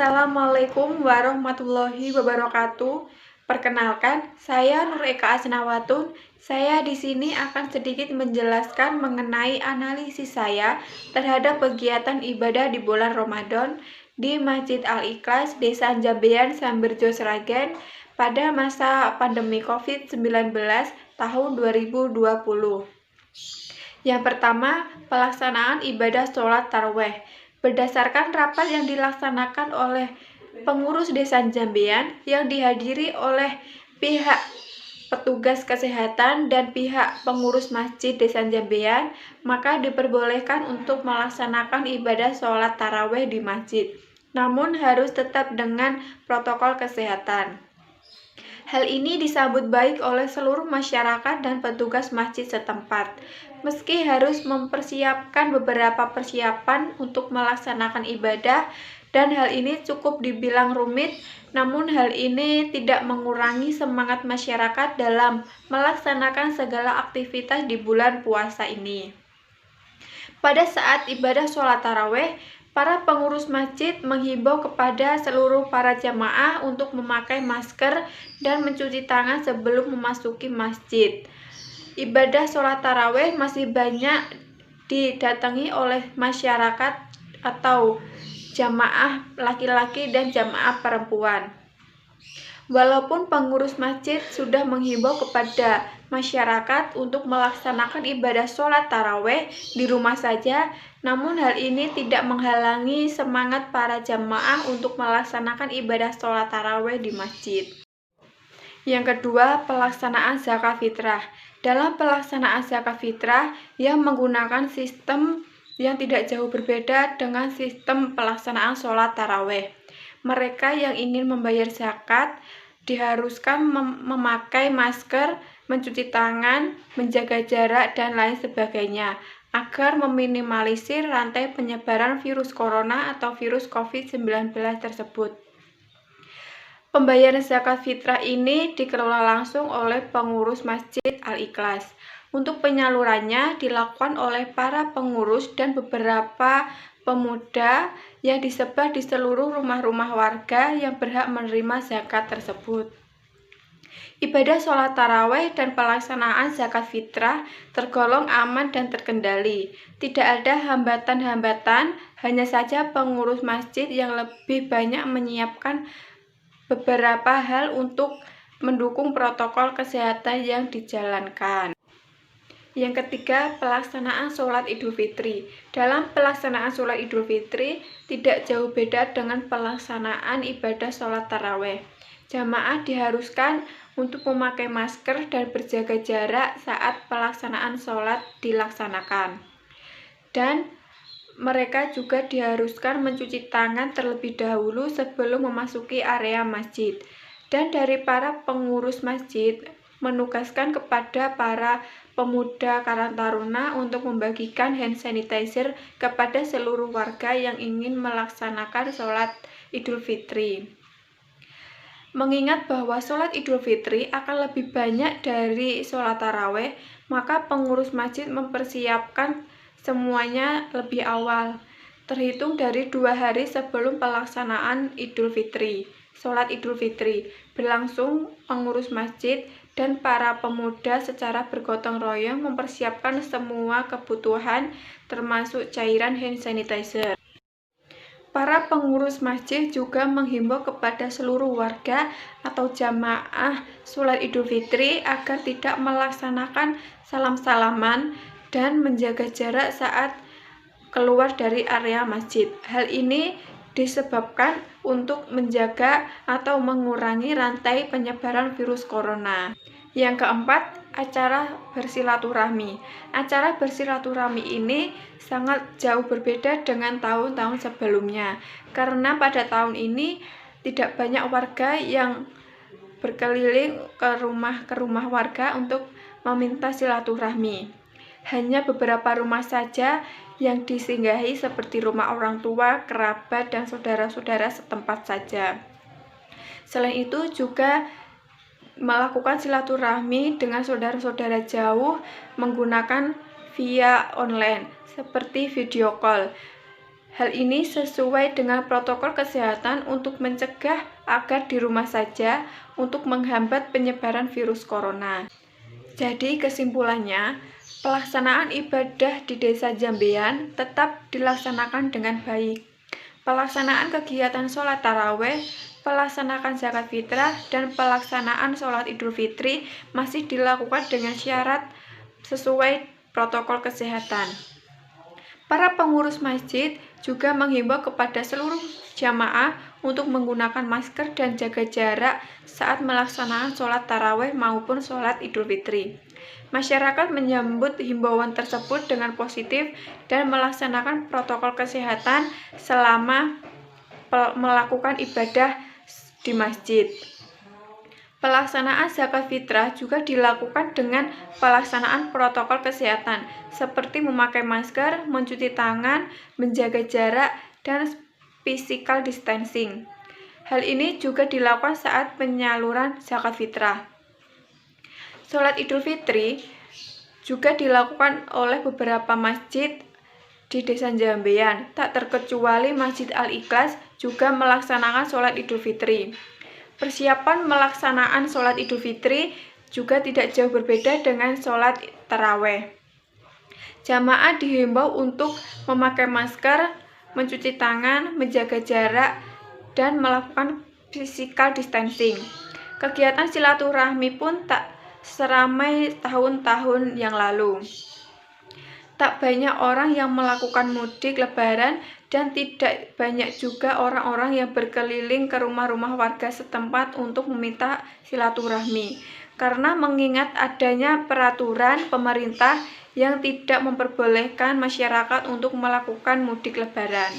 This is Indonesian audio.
Assalamualaikum warahmatullahi wabarakatuh. Perkenalkan, saya Nur Eka Asnawatun. Saya di sini akan sedikit menjelaskan mengenai analisis saya terhadap kegiatan ibadah di bulan Ramadan di Masjid Al-Ikhlas, Desa Jambean, Sambirjo, Sragen pada masa pandemi COVID-19 tahun 2020. Yang pertama, pelaksanaan ibadah sholat taraweh. Berdasarkan rapat yang dilaksanakan oleh pengurus Desa Jambean yang dihadiri oleh pihak petugas kesehatan dan pihak pengurus masjid Desa Jambean, maka diperbolehkan untuk melaksanakan ibadah sholat taraweh di masjid, namun harus tetap dengan protokol kesehatan. Hal ini disambut baik oleh seluruh masyarakat dan petugas masjid setempat. Meski harus mempersiapkan beberapa persiapan untuk melaksanakan ibadah, dan hal ini cukup dibilang rumit, namun hal ini tidak mengurangi semangat masyarakat dalam melaksanakan segala aktivitas di bulan puasa ini. Pada saat ibadah sholat taraweh, para pengurus masjid menghimbau kepada seluruh para jamaah untuk memakai masker dan mencuci tangan sebelum memasuki masjid. Ibadah sholat taraweh masih banyak didatangi oleh masyarakat atau jamaah laki-laki dan jamaah perempuan. Walaupun pengurus masjid sudah menghimbau kepada masyarakat untuk melaksanakan ibadah sholat taraweh di rumah saja, namun hal ini tidak menghalangi semangat para jamaah untuk melaksanakan ibadah sholat taraweh di masjid. Yang kedua, pelaksanaan zakat fitrah. Dalam pelaksanaan zakat fitrah yang menggunakan sistem yang tidak jauh berbeda dengan sistem pelaksanaan sholat taraweh. Mereka yang ingin membayar zakat diharuskan memakai masker, mencuci tangan, menjaga jarak, dan lain sebagainya agar meminimalisir rantai penyebaran virus corona atau virus COVID-19 tersebut. Pembayaran zakat fitrah ini dikelola langsung oleh pengurus Masjid Al-Ikhlas. Untuk penyalurannya dilakukan oleh para pengurus dan beberapa pemuda yang disebar di seluruh rumah-rumah warga yang berhak menerima zakat tersebut. Ibadah sholat taraweh dan pelaksanaan zakat fitrah tergolong aman dan terkendali. Tidak ada hambatan-hambatan, hanya saja pengurus masjid yang lebih banyak menyiapkan beberapa hal untuk mendukung protokol kesehatan yang dijalankan. Yang ketiga, pelaksanaan sholat Idul Fitri. Dalam pelaksanaan sholat Idul Fitri tidak jauh beda dengan pelaksanaan ibadah sholat taraweh. Jamaah diharuskan untuk memakai masker dan berjaga jarak saat pelaksanaan sholat dilaksanakan. Dan mereka juga diharuskan mencuci tangan terlebih dahulu sebelum memasuki area masjid. Dan dari para pengurus masjid menugaskan kepada para pemuda Karang Taruna untuk membagikan hand sanitizer kepada seluruh warga yang ingin melaksanakan sholat Idul Fitri. Mengingat bahwa sholat Idul Fitri akan lebih banyak dari sholat taraweh, maka pengurus masjid mempersiapkan semuanya lebih awal, terhitung dari 2 hari sebelum pelaksanaan Idul Fitri. Sholat Idul Fitri berlangsung, pengurus masjid dan para pemuda secara bergotong royong mempersiapkan semua kebutuhan termasuk cairan hand sanitizer. Para pengurus masjid juga menghimbau kepada seluruh warga atau jamaah sholat Idul Fitri agar tidak melaksanakan salam-salaman dan menjaga jarak saat keluar dari area masjid. Hal ini disebabkan untuk menjaga atau mengurangi rantai penyebaran virus corona. Yang keempat, acara bersilaturahmi. Acara bersilaturahmi ini sangat jauh berbeda dengan tahun-tahun sebelumnya, karena pada tahun ini tidak banyak warga yang berkeliling ke rumah warga untuk meminta silaturahmi. Hanya beberapa rumah saja yang disinggahi seperti rumah orang tua, kerabat, dan saudara-saudara setempat saja. Selain itu juga melakukan silaturahmi dengan saudara-saudara jauh menggunakan via online seperti video call. Hal ini sesuai dengan protokol kesehatan untuk mencegah agar di rumah saja untuk menghambat penyebaran virus corona. Jadi kesimpulannya, pelaksanaan ibadah di Desa Jambean tetap dilaksanakan dengan baik. Pelaksanaan kegiatan sholat taraweh, pelaksanaan zakat fitrah, dan pelaksanaan sholat idul fitri masih dilakukan dengan syarat sesuai protokol kesehatan. Para pengurus masjid juga menghimbau kepada seluruh jamaah untuk menggunakan masker dan jaga jarak saat melaksanakan sholat taraweh maupun sholat idul fitri. Masyarakat menyambut himbauan tersebut dengan positif dan melaksanakan protokol kesehatan selama melakukan ibadah di masjid. Pelaksanaan zakat fitrah juga dilakukan dengan pelaksanaan protokol kesehatan seperti memakai masker, mencuci tangan, menjaga jarak, dan physical distancing. Hal ini juga dilakukan saat penyaluran zakat fitrah. Sholat Idul Fitri juga dilakukan oleh beberapa masjid di Desa Jambean, tak terkecuali Masjid Al-Ikhlas juga melaksanakan sholat Idul Fitri. Persiapan melaksanaan sholat Idul Fitri juga tidak jauh berbeda dengan sholat taraweh. Jamaah dihimbau untuk memakai masker, mencuci tangan, menjaga jarak, dan melakukan physical distancing. Kegiatan silaturahmi pun tak seramai tahun-tahun yang lalu. Tak banyak orang yang melakukan mudik lebaran dan tidak banyak juga orang-orang yang berkeliling ke rumah-rumah warga setempat untuk meminta silaturahmi. Karena mengingat adanya peraturan pemerintah yang tidak memperbolehkan masyarakat untuk melakukan mudik lebaran.